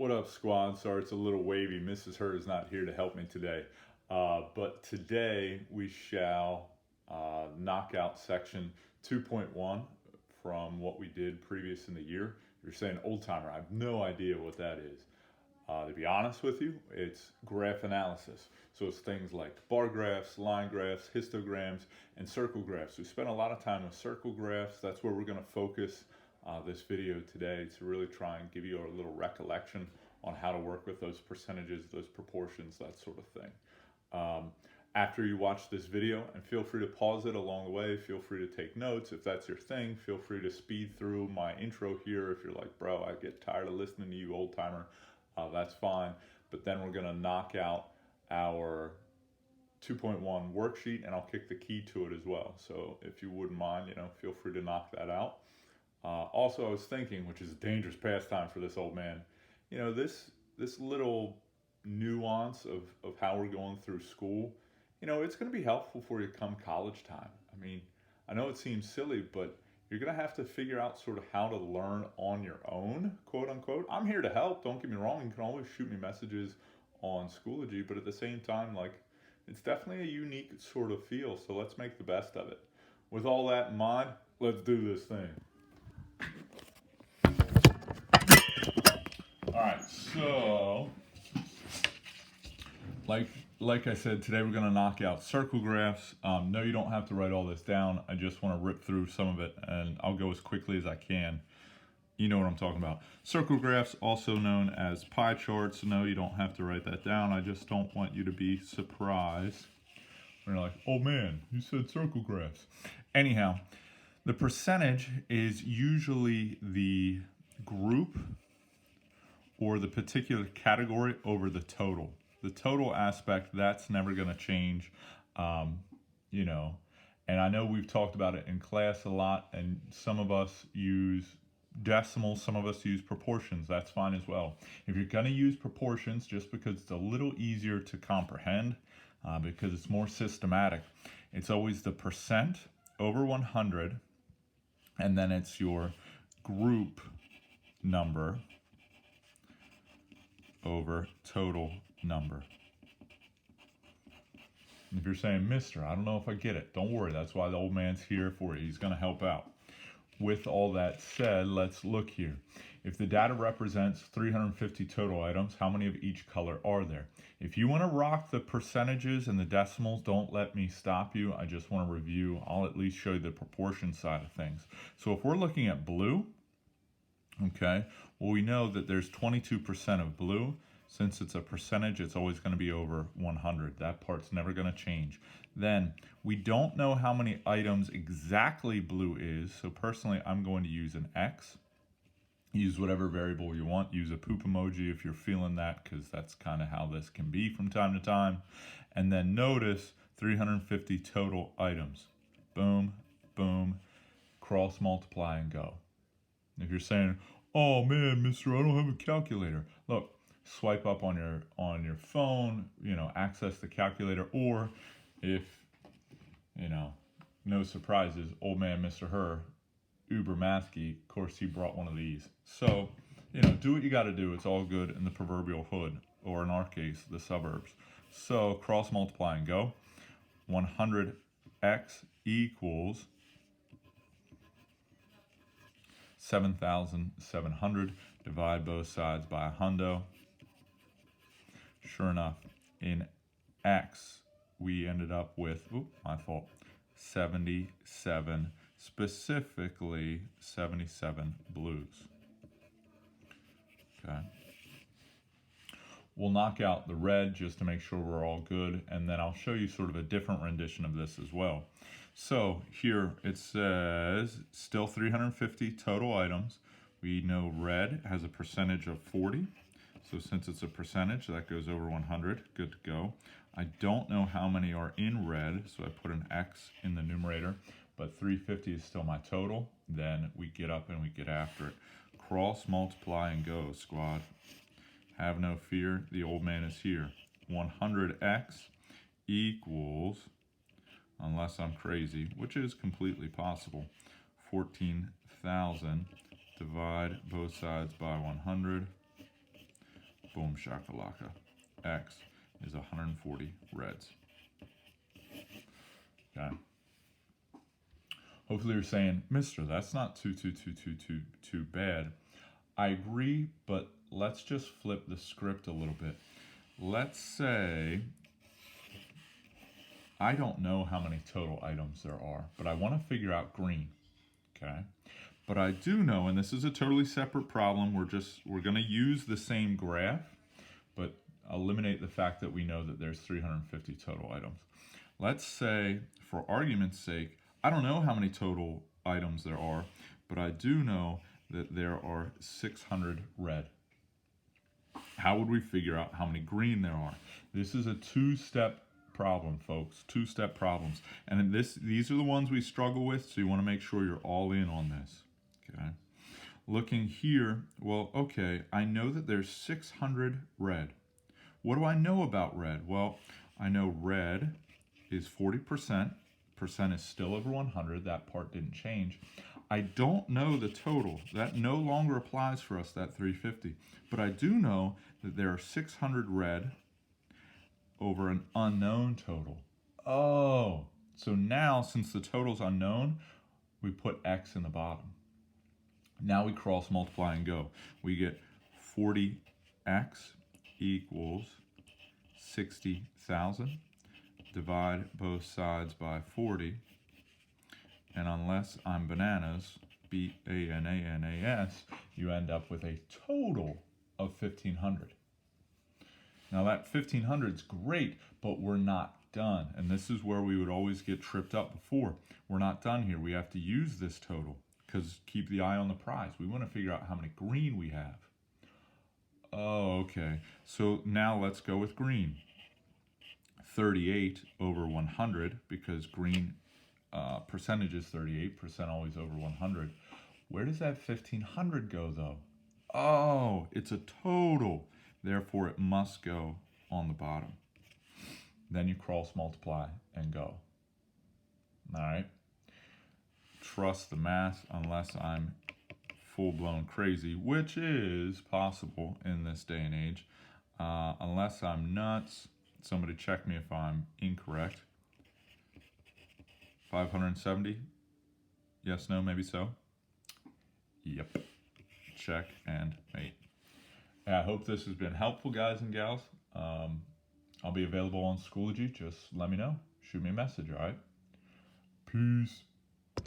What up, squad? Sorry it's a little wavy. Mrs. Herr is not here to help me today. But today we shall knock out section 2.1 from what we did previous in the year. You're saying old timer. I have no idea what that is. To be honest with you, it's graph analysis. So it's things like bar graphs, line graphs, histograms, and circle graphs. We spent a lot of time with circle graphs. That's where we're going to focus this video today, to really try and give you a little recollection on how to work with those percentages, those proportions, that sort of thing. After you watch this video, and feel free to pause it along the way, feel free to take notes if that's your thing, feel free to speed through my intro here if you're like, bro, I get tired of listening to you, old timer. That's fine. But then we're going to knock out our 2.1 worksheet, and I'll kick the key to it as well. So if you wouldn't mind, feel free to knock that out. Also, I was thinking, which is a dangerous pastime for this old man, this little nuance of how we're going through school, it's going to be helpful for you come college time. I mean, I know it seems silly, but you're going to have to figure out sort of how to learn on your own, quote unquote. I'm here to help. Don't get me wrong. You can always shoot me messages on Schoology, but at the same time, it's definitely a unique sort of feel. So let's make the best of it. With all that in mind, let's do this thing. All right, so like I said, today we're going to knock out circle graphs. No, you don't have to write all this down. I just want to rip through some of it, and I'll go as quickly as I can. You know what I'm talking about. Circle graphs, also known as pie charts. No, you don't have to write that down. I just don't want you to be surprised when you're like, oh man, you said circle graphs. Anyhow, the percentage is usually the group or the particular category over the total. The total aspect, that's never going to change, and I know we've talked about it in class a lot, and some of us use decimals, some of us use proportions. That's fine as well. If you're going to use proportions, just because it's a little easier to comprehend, because it's more systematic, it's always the percent over 100, and then it's your group number over total number. If you're saying, Mister, I don't know if I get it, don't worry. That's why the old man's here for you. He's going to help out. With all that said, let's look here. If the data represents 350 total items, how many of each color are there? If you want to rock the percentages and the decimals, don't let me stop you. I just want to review. I'll at least show you the proportion side of things. So if we're looking at blue, okay, well, we know that there's 22% of blue. Since it's a percentage, it's always going to be over 100. That part's never going to change. Then, we don't know how many items exactly blue is, so personally, I'm going to use an X. Use whatever variable you want. Use a poop emoji if you're feeling that, because that's kind of how this can be from time to time. And then notice 350 total items. Boom, boom, cross multiply and go. If you're saying, oh man, mister, I don't have a calculator. Look, swipe up on your phone, access the calculator, or if, no surprises, old man Mr. Herr, Uber Maskey, of course he brought one of these. So, do what you got to do. It's all good in the proverbial hood, or in our case, the suburbs. So cross multiply and go. 100x equals 7,700. Divide both sides by 100. Sure enough, in X, we ended up with, my fault, 77, specifically 77 blues. Okay. We'll knock out the red just to make sure we're all good, and then I'll show you sort of a different rendition of this as well. So here it says still 350 total items. We know red has a percentage of 40. So since it's a percentage, that goes over 100. Good to go. I don't know how many are in red, so I put an X in the numerator, but 350 is still my total. Then we get up and we get after it. Cross, multiply, and go, squad. Have no fear, the old man is here. 100x equals, unless I'm crazy, which is completely possible, 14,000. Divide both sides by 100. Boom shakalaka. X is 140 reds. Okay. Hopefully you're saying, Mister, that's not too bad. I agree, but let's just flip the script a little bit. Let's say I don't know how many total items there are, but I want to figure out green. Okay. But I do know, and this is a totally separate problem, we're going to use the same graph, but eliminate the fact that we know that there's 350 total items. Let's say, for argument's sake, I don't know how many total items there are, but I do know that there are 600 red. How would we figure out how many green there are? This is a two-step problem, folks. Two-step problems. And these are the ones we struggle with, so you want to make sure you're all in on this. Okay. Looking here, well, okay, I know that there's 600 red. What do I know about red? Well, I know red is 40%. Percent is still over 100. That part didn't change. I don't know the total. That no longer applies for us, that 350. But I do know that there are 600 red over an unknown total. Oh, so now since the total's unknown, we put X in the bottom. Now we cross multiply and go. We get 40X equals 60,000. Divide both sides by 40. And unless I'm bananas, B-A-N-A-N-A-S, you end up with a total of 1,500. Now that 1,500 is great, but we're not done. And this is where we would always get tripped up before. We're not done here. We have to use this total, because keep the eye on the prize. We want to figure out how many green we have. Oh, okay. So now let's go with green. 38 over 100, because green percentage is 38%, always over 100. Where does that 1,500 go, though? Oh, it's a total. Therefore, it must go on the bottom. Then you cross multiply and go. All right? Trust the math unless I'm full-blown crazy, which is possible in this day and age. Unless I'm nuts. Somebody check me if I'm incorrect. 570? Yes, no, maybe so? Yep. Check and mate. I hope this has been helpful, guys and gals. I'll be available on Schoology. Just let me know. Shoot me a message, all right? Peace.